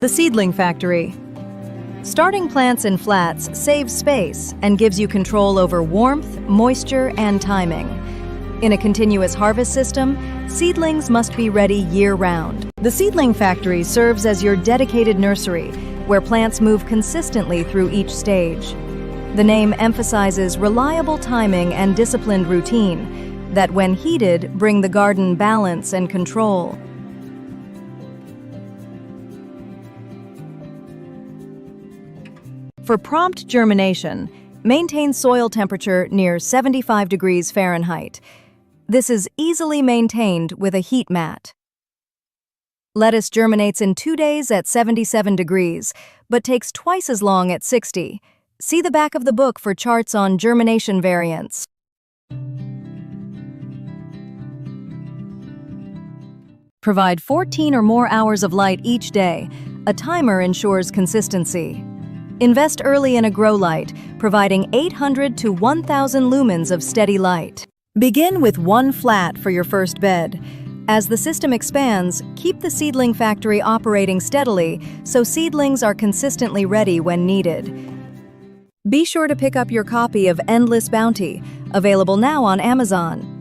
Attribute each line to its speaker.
Speaker 1: The Seedling Factory. Starting plants in flats saves space and gives you control over warmth, moisture, and timing. In a continuous harvest system, seedlings must be ready year-round. The Seedling Factory serves as your dedicated nursery, where plants move consistently through each stage. The name emphasizes reliable timing and disciplined routine that, when heeded, bring the garden balance and control. For prompt germination, maintain soil temperature near 75 degrees Fahrenheit. This is easily maintained with a heat mat. Lettuce germinates in 2 days at 77 degrees, but takes twice as long at 60. See the back of the book for charts on germination variants. Provide 14 or more hours of light each day. A timer ensures consistency. Invest early in a grow light, providing 800 to 1,000 lumens of steady light. Begin with 1 flat for your first bed. As the system expands, keep the Seedling Factory operating steadily so seedlings are consistently ready when needed. Be sure to pick up your copy of Endless Bounty, available now on Amazon.